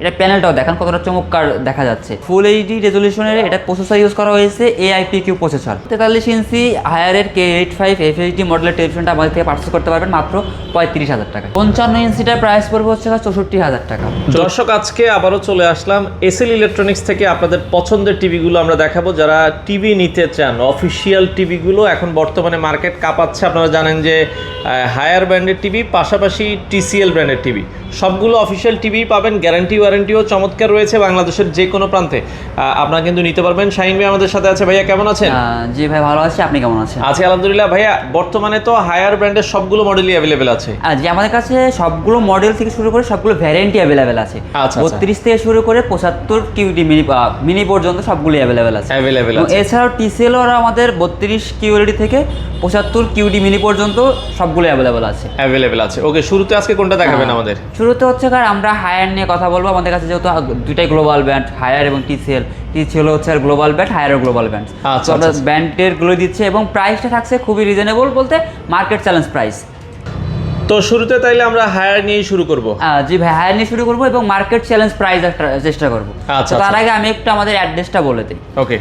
এটা প্যানেলটাও দেখেন কতটা চমৎকার দেখা যাচ্ছে। ফুল এইচডি রেজলিউশনের এটা প্রসেসর ইউজ করা হয়েছে AIPQ প্রসেসর। 43 ইঞ্চি হায়ারের K85 FHD মডেলের টেলিভিশনটা আমাদের থেকে পারচেস করতে পারবেন মাত্র 35,000 টাকা। 55 ইঞ্চিটার প্রাইস পড়বে হচ্ছে 64,000 টাকা। দর্শক, আজকে আবারও চলে আসলাম এসএল ইলেকট্রনিক্স থেকে আপনাদের পছন্দের টিভিগুলো আমরা দেখাবো। যারা টিভি নিতে চান, অফিসিয়াল টিভিগুলো এখন বর্তমানে মার্কেট কাঁপাচ্ছে। আপনারা জানেন যে হায়ার ব্র্যান্ডের টিভি পাশাপাশি TCL ব্র্যান্ডের টিভি সবগুলো অফিসিয়াল টিভি পাবেন। গ্যারান্টি ওয়ারেন্টিও চমৎকার রয়েছে বাংলাদেশের যে কোনো প্রান্তে আপনারা কিন্তু নিতে পারবেন। শাহিন ভাই আমাদের সাথে আছে। ভাইয়া কেমন আছেন? জি ভাই ভালো আছি, আপনি কেমন আছেন? আছি আলহামদুলিল্লাহ। ভাইয়া বর্তমানে তো হায়ার ব্র্যান্ডের সবগুলো মডেলই অ্যাভেলেবেল আছে। জি আমাদের কাছে সবগুলো মডেল থেকে শুরু করে সবগুলো ভ্যারিয়েন্টই অ্যাভেলেবেল আছে। আচ্ছা, 32 থেকে শুরু করে 75 কিউডি মিনি পর্যন্ত সবগুলো অ্যাভেলেবেল আছে। এছাড়াও TCL ওরা আমাদের 32 কিউডি থেকে 75 কিউডি মিনি পর্যন্ত সবগুলো অ্যাভেলেবেল আছে। ওকে, শুরুতে আজকে কোনটা দেখাবেন আমাদের? শুরুতে হচ্ছে আমরা হায়ার নিয়ে কথা বলবো। আমাদের কাছে যেহেতু দুইটাই গ্লোবাল ব্র্যান্ড, হায়ার এবং TCL হচ্ছে আর global brand, Haier global brand. তো আমরা ব্র্যান্ডের গুলো দিচ্ছে এবং প্রাইসটা থাকছে খুবই রিজনেবল, বলতে মার্কেট চ্যালেঞ্জ প্রাইস। তো শুরুতে তাইলে আমরা হায়ার নিয়েই শুরু করব। জি ভাই, হায়ার নিয়ে শুরু করবো এবং মার্কেট চ্যালেঞ্জ প্রাইস চেষ্টা করবো। তার আগে আমি একটু আমাদের অ্যাড্রেসটা বলে দিই। ওকে,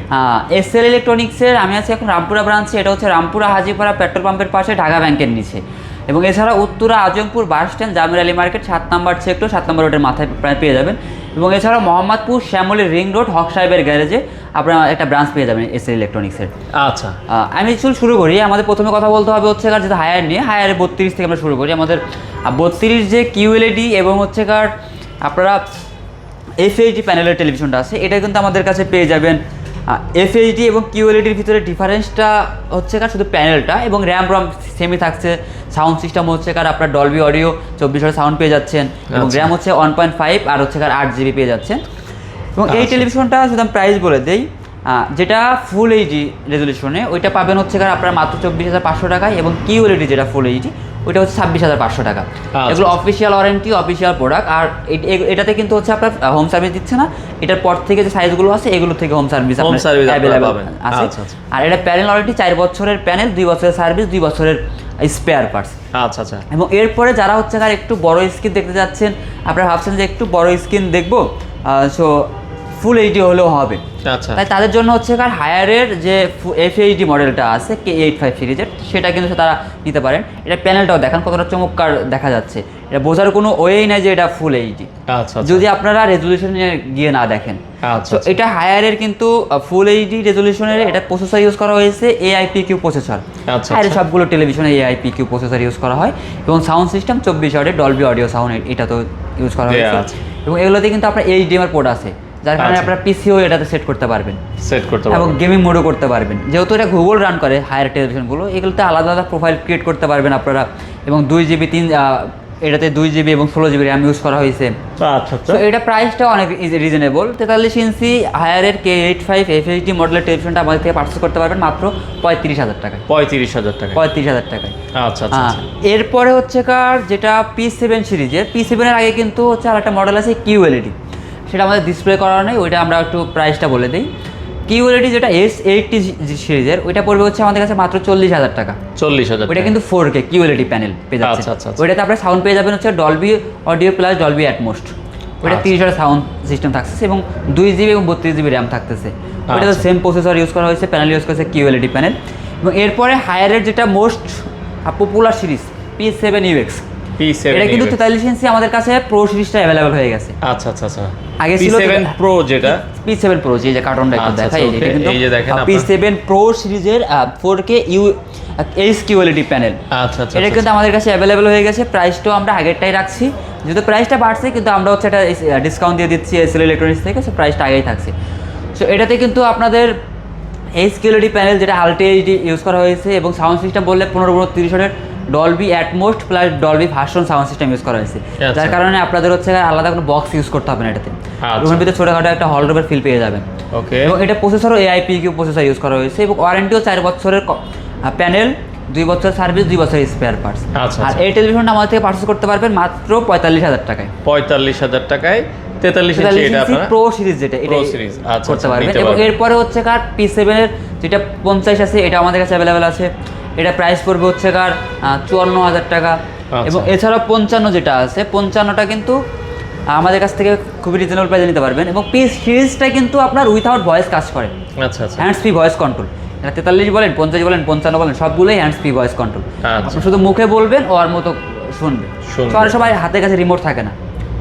এসএল ইলেকট্রনিক্সের আমি আছি এখন রামপুরা ব্রাঞ্চে। এটা হচ্ছে রামপুরা হাজিপাড়া পেট্রোল পাম্পের পাশে, ঢাকা ব্যাংকের নিচে। এবং এছাড়া Uttara Azampur bus stand, Jamir Ali market 7 নম্বর সেক্টর 7 নম্বর রোডের মাথায় প্রায় পেয়ে যাবেন। এবং এছাড়া মোহাম্মদপুর শ্যামলী রিং রোড হক সাহেবের গ্যারেজে আপনারা একটা ব্রাঞ্চ পেয়ে যাবেন এসএল ইলেকট্রনিক্সের। আচ্ছা, আমি শুরু করি। আমাদের প্রথমে কথা বলতে হবে হচ্ছে যেটা হায়ার নিয়ে। হায়ারে 32 থেকে আমরা শুরু করি। আমাদের 32 যে QLED এবং হচ্ছে আপনারা FHD প্যানেলের টেলিভিশনটা আছে, এটা কিন্তু আমাদের কাছে পেয়ে যাবেন। FHD এবং QLEDর ভিতরে ডিফারেন্সটা হচ্ছে শুধু প্যানেলটা, এবং র্যাম সেমই থাকছে। সাউন্ড সিস্টেম হচ্ছে আপনার ডলবি অডিও 24 সাউন্ড পেয়ে যাচ্ছেন, এবং র্যাম হচ্ছে 1.5 আর হচ্ছে 8 GB পেয়ে যাচ্ছেন। এবং এই টেলিভিশনটা শুধু আমি প্রাইস বলে দেই, যেটা ফুল এইচডি রেজলিউশনে ওইটা পাবেন হচ্ছে আপনার মাত্র 24,500 টাকায়, এবং QLED যেটা ফুল এইচডি ওইটা হচ্ছে 26,500 টাকা। এগুলো অফিসিয়াল ওয়ারেন্টি, অফিসিয়াল প্রোডাক্ট। আর এটাতে কিন্তু হচ্ছে আপনার হোম সার্ভিস দিচ্ছে না। এটার পর থেকে যে সাইজগুলো আছে এগুলো থেকে হোম সার্ভিস অ্যাভেলেবেল আছে। আর এটা প্যানেল ওয়ারেন্টি 4 বছরের প্যানেল, 2 বছরের সার্ভিস, 2 বছরের স্পেয়ার পার্টস। আচ্ছা। এবং এরপরে যারা হচ্ছে একটু বড় স্ক্রিন দেখতে যাচ্ছেন, আপনারা ভাবছেন যে একটু বড় স্ক্রিন দেখবো, সো ফুল এইচডি হলেও হবে। তাই তাদের জন্য হচ্ছে হায়ারের যে FHD মডেলটা আছে K85 সিরিজের, সেটা কিন্তু তারা নিতে পারেন। এটা প্যানেলটাও দেখেন কতটা চমৎকার দেখা যাচ্ছে। এটা বোঝার কোনো ওয়েই নাই যে এটা ফুল এইচডি, যদি আপনারা রেজলিউশনে গিয়ে না দেখেন। তো এটা হায়ারের কিন্তু ফুল এইচডি রেজলিউশনের এটা প্রসেসর ইউজ করা হয়েছে AIPQ প্রসেসর। হায়ারের সবগুলো টেলিভিশনে AIPQ প্রসেসর ইউজ করা হয়, এবং সাউন্ড সিস্টেম 24 ওয়াটের ডলবি অডিও সাউন্ড এটা তো ইউজ করা হয়েছে। এবং এগুলোতে কিন্তু আপনার HDMI পোর্ট আছে, যার কারণে আপনার PCও এটাতে সেট করতে পারবেন এবং গেমিং মোডও করতে পারবেন। যেহেতু এটা গুগল রান করে হায়ার টেলিভিশনগুলো, এগুলোতে আলাদা আলাদা প্রোফাইল ক্রিয়েট করতে পারবেন আপনারা। এবং 2 GB এটাতে 2 GB এবং 16 GB র্যাম ইউজ করা হয়েছে। তো এটা প্রাইসটা অনেক রিজনেবল। 43 ইঞ্চি হায়ারের K85 FHD মডেলের টেলিভিশনটা আমাদের থেকে পারচেস করতে পারবেন মাত্র 35,000 টাকায়। 35,000 টাকায়। আচ্ছা। এরপরে হচ্ছে যেটা P7 সিরিজের, P7 এর আগে কিন্তু হচ্ছে আরেকটা মডেল আছে QLED, সেটা আমাদের ডিসপ্লে করা নেই, ওইটা আমরা একটু প্রাইসটা বলে দিই। QLED যেটা S80 সিরিজের, ওইটা পড়বে হচ্ছে আমাদের কাছে মাত্র 40,000 টাকা। 40,000। ওইটা কিন্তু 4K QLED প্যানেল পেয়ে যাচ্ছে। ওইটাতে আপনার সাউন্ড পেয়ে যাবেন হচ্ছে Dolby audio plus Dolby Atmos. ওইটা 30 ওয়াটের সাউন্ড সিস্টেম থাকতেছে, এবং 2 GB এবং 32 GB র্যাম থাকতেছে। ওইটা তো সেম প্রসেসর ইউজ করা হয়েছে, প্যানেল ইউজ করেছে QLED প্যানেল। এবং এরপরে হায়ারের যেটা most popular series P7 UX, এটা কিন্তু 43 ইঞ্চি আমাদের কাছে প্রো সিরিজটা अवेलेबल হয়ে গেছে। আচ্ছা। আগে ছিল P7 Pro, যেটা P7 Pro, যে কার্টুনটা একটু দেখাই, এটা কিন্তু এই যে দেখেন P7 Pro সিরিজের 4K QLED প্যানেল। আচ্ছা। এটা কিন্তু আমাদের কাছে अवेलेबल হয়ে গেছে। প্রাইসটাও আমরা আগেরটাই রাখছি, যেহেতু প্রাইসটা বাড়ছে, কিন্তু আমরা হচ্ছে একটা ডিসকাউন্ট দিয়ে দিচ্ছি এসএল ইলেকট্রনিক্স থেকে, সো প্রাইসটা আগেই থাকছে। সো এটাতে কিন্তু আপনাদের QLED প্যানেল যেটা আলট্রা এইচডি ইউজ করা হয়েছে, এবং সাউন্ড সিস্টেম বললে 15-30 ওয়াটের Dolby Atmos plus Dolby version sound system use করা হয়েছে, যার কারণে আপনাদের হচ্ছে আলাদা কোনো বক্স ইউজ করতে হবে না এটাতে। ওখানে ভিতরে ছোটখাটো একটা হল রুমের ফিল পেয়ে যাবেন। এবং এটা প্রসেসরও AIPQ প্রসেসর ইউজ করা হয়েছে, এবং ওয়ারেন্টিও 4 বছরের প্যানেল, 2 বছরের সার্ভিস, 2 বছরের স্পেয়ার পার্টস। আর এই টেলিভিশনটা আমাদের থেকে পারচেজ করতে পারবেন মাত্র 45,000 টাকায়। 45,000 টাকায় 43 ইঞ্চি এটা প্রো সিরিজ, যেটা এটা করতে পারবেন। এবং এরপরে হচ্ছে P7 এর যেটা 50 আছে, এটা আমাদের কাছে अवेलेबल আছে। এটা প্রাইস পড়বে হচ্ছে 54,000 টাকা। এবং এছাড়াও 55 যেটা আছে, 55টা কিন্তু আমাদের কাছ থেকে খুবই রিজনেবল প্রাইসে নিতে পারবেন। এবং পি সিরিজটা কিন্তু আপনার উইথাউট ভয়েস কাজ করে, আচ্ছা আচ্ছা, হ্যান্ডস ফ্রি ভয়েস কন্ট্রোল। 43 বলেন, 50 বলেন, 55 বলেন, সবগুলোই হ্যান্ডস ফ্রি ভয়েস কন্ট্রোল। আপনি শুধু মুখে বলবেন ওর মতো শুনবে। সবাই হাতের কাছে রিমোট থাকে না,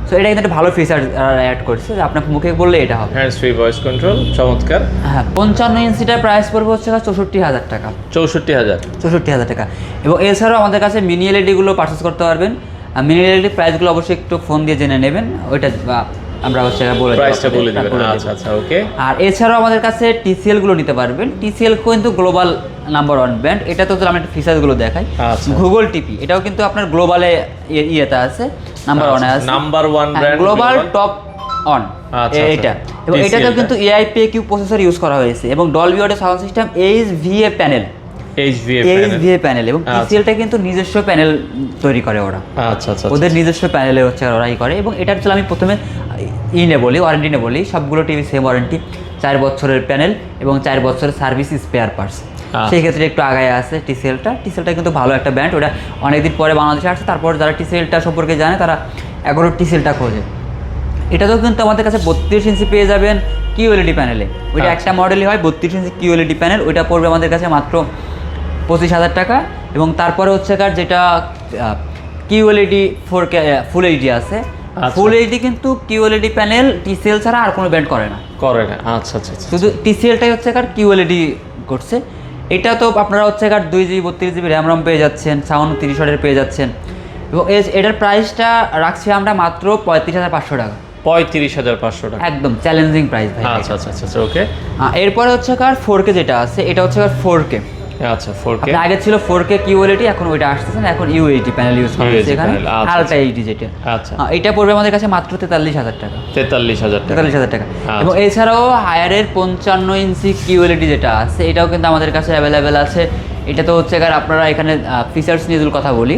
সো এটা কিন্তু একটা ভালো ফিচার অ্যাড করছে যে আপনার মুখে বললে এটা হবে। হ্যান্ডস ফ্রি ভয়েস কন্ট্রোল, চমৎকার। হ্যাঁ, 55 ইঞ্চিটার প্রাইস পড়বে হচ্ছে 64,000 টাকা। 64,000 টাকা। এবং এছাড়াও আমাদের কাছে মিনি এলইডিগুলো পারচেস করতে পারবেন। মিনি এলইডি প্রাইসগুলো অবশ্যই একটু ফোন দিয়ে জেনে নেবেন, ওইটা আমরা হচ্ছে বলে প্রাইসটা বলে দিবেন। আচ্ছা আচ্ছা, ওকে। আর এছাড়াও আমাদের কাছে টিসিএল গুলো নিতে পারবেন। টিসিএল কিন্তু গ্লোবাল নাম্বার 1 ব্র্যান্ড। এটা তো আমি একটু ফিচারগুলো দেখাই। গুগল টিপি এটাও কিন্তু আপনার গ্লোবালে ইয়েতে আছে, নাম্বার 1 আছে, number 1 brand, global top on এটা। এবং এটাতেও কিন্তু AIPAQ প্রসেসর ইউজ করা হয়েছে এবং Dolby audio sound system HVA panel, HVA panel. এবং টিসিএলটা কিন্তু নিজস্ব প্যানেল তৈরি করে ওরা। আচ্ছা আচ্ছা, ওদের নিজস্ব প্যানেলে হচ্ছে ওরাই করে। এবং এটার জন্য আমি প্রথমে ওয়ারেন্টি নে বলি, সবগুলো টিভি সেম ওয়ারেন্টি, 4 বছরের প্যানেল এবং 4 বছরের সার্ভিস স্পেয়ার পার্টস। সেই ক্ষেত্রে একটু আগায় আছে টিসিএলটা কিন্তু ভালো একটা ব্র্যান্ড। ওটা অনেকদিন পরে বাংলাদেশে আসছে, তারপর যারা টিসিএলটা সম্পর্কে জানে তারা এখনও টিসিএলটা খোঁজে। এটাতেও কিন্তু আমাদের কাছে 32 ইঞ্চি পেয়ে যাবেন QLED প্যানেলে। ওইটা একটা মডেলই হয় 32 ইঞ্চি QLED প্যানেল, ওইটা পড়বে আমাদের কাছে মাত্র 25,000 টাকা। এবং তারপরে হচ্ছে যেটা QLED 4K ফুল এইচডি আছে, ফুল এইচডি কিন্তু QLED প্যানেল টিসিএল ছাড়া আর কোনো ব্র্যান্ড করে না। আচ্ছা আচ্ছা, শুধু টিসিএলটাই হচ্ছে QLED করছে। এটা তো আপনারা হচ্ছে 2GB 32GB র্যাম রম পেয়ে যাচ্ছেন, সাউন্ড 30 ওয়াটের পেয়ে যাচ্ছেন। এবং এটার প্রাইসটা রাখছি আমরা মাত্র 35,500 টাকা। 35,500 টাকা, একদম চ্যালেঞ্জিং প্রাইস ভাই। আচ্ছা আচ্ছা আচ্ছা, ওকে। এরপরে হচ্ছে 4K যেটা আছে, এটা হচ্ছে 4K। আচ্ছা, 4K আগে ছিল 4K QLED, এখন ওইটা আসতেছে না, এখন UHD প্যানেল ইউজ করা হচ্ছে এখানে, আলট্রা এইচডি যেটা। আচ্ছা, এটা পড়বে আমাদের কাছে মাত্র 43,000 টাকা। 43,000 টাকা। এবং এছাড়াও হায়ারের 55 ইঞ্চি QLED যেটা আছে, এটাও কিন্তু আমাদের কাছে অ্যাভেলেবেল আছে। এটা তো হচ্ছে আপনারা এখানে ফিচার্স নিয়ে যদি কথা বলি,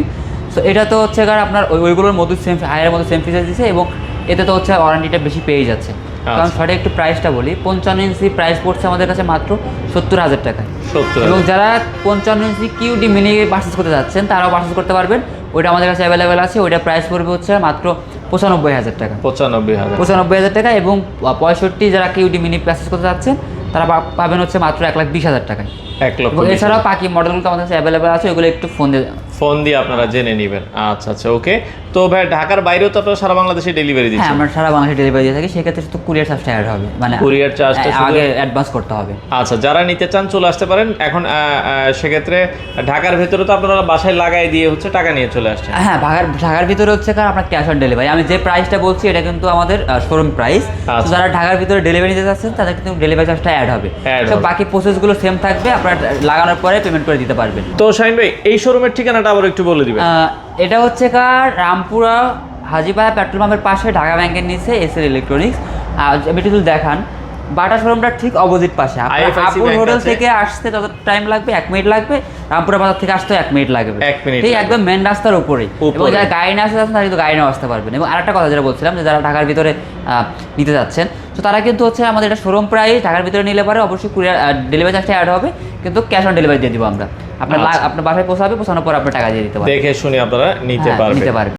সো এটা তো হচ্ছে আপনার ওইগুলোর মধ্যে সেম, হায়ারের মধ্যে সেম ফিচার দিচ্ছে এবং এতে তো হচ্ছে ওয়ারেন্টিটা বেশি পেয়ে যাচ্ছে। কারণ সঠিক একটু প্রাইসটা বলি, 55 ইঞ্চি প্রাইস পড়ছে আমাদের কাছে মাত্র 70,000 টাকায়। এবং যারা 55 ইঞ্চি QD মিনি পারচেস করতে যাচ্ছেন তারাও পারচেস করতে পারবেন, ওইটা আমাদের কাছে অ্যাভেলেবেল আছে। ওইটা প্রাইস পড়বে হচ্ছে মাত্র 95,000 টাকা। 95,000 টাকা। এবং 65 যারা QD মিনি পারচেস করতে যাচ্ছেন তারা পাবেন হচ্ছে মাত্র 1,20,000 টাকায়। 1,20,000। এছাড়াও বাকি মডেলগুলো আমাদের কাছে অ্যাভেলেবেল আছে, ওইগুলো একটু ফোন দিয়ে আপনারা জেনে নেবেন। আচ্ছা আচ্ছা, ওকে। তো ভাই ঢাকার বাইরেও তো আপনারা সারা বাংলাদেশে ডেলিভারি দিচ্ছেন? হ্যাঁ, আমরা সারা বাংলাদেশে ডেলিভারি দিয়ে থাকি। সেক্ষেত্রে শুধু কুরিয়ার চার্জটা অ্যাড হবে, মানে কুরিয়ার চার্জটা আগে অ্যাডভান্স করতে হবে। আচ্ছা, যারা নিতে চান চলে আসতে পারেন। এখন সেক্ষেত্রে ঢাকার ভেতরে তো আপনারা বাসায় লাগাই দিয়ে হচ্ছে টাকা নিয়ে চলে আসছেন? হ্যাঁ, ঢাকার ভিতরে হচ্ছে আপনার ক্যাশ অন ডেলিভারি। আমি যে প্রাইসটা বলছি এটা কিন্তু আমাদের শোরুম প্রাইস। যারা ঢাকার ভিতরে ডেলিভারি দিতে যাচ্ছেন তাদের কিন্তু ডেলিভারি চার্জটা অ্যাড হবে। তো বাকি প্রসেসগুলো সেম থাকবে, আপনারা লাগানোর পরে পেমেন্ট করে দিতে পারবেন। তো শাহিন ভাই, এই শোরুমের ঠিকানাটা আবার একটু বলে দিবেন। এটা হচ্ছে রামপুরা হাজিপাড়া পেট্রোল পাম্পের পাশে, ঢাকা ব্যাংকের নিচে এসএল ইলেকট্রনিক্স। আমি একটু দেখান, বাটা শোরুমটা ঠিক অপোজিট পাশে। আপুর হোটেল থেকে আসতে যত টাইম লাগবে 1 মিনিট লাগবে, রামপুরা বাজার থেকে আসতে 1 মিনিট লাগবে, ঠিক একদম মেন রাস্তার উপরেই। এবং যারা গাড়ি নিয়ে আসতে যাচ্ছেন তারা কিন্তু গাড়ি নিয়ে আসতে পারবেন। এবং আরেকটা কথা যেটা বলছিলাম, যে যারা ঢাকার ভিতরে নিতে যাচ্ছেন, তো তারা কিন্তু হচ্ছে আমাদের এটা শোরুম প্রাইস, ঢাকার ভিতরে নিলে পরে অবশ্যই কুরিয়ার ডেলিভারি চার্জটা অ্যাড হবে, কিন্তু ক্যাশ অন ডেলিভারি দিয়ে দিব আমরা। আপনার বাসায় পৌঁছানোর পর আপনার টাকা দিয়ে দিতে পারবেন, দেখে শুনে আপনারা নিতে পারবেন।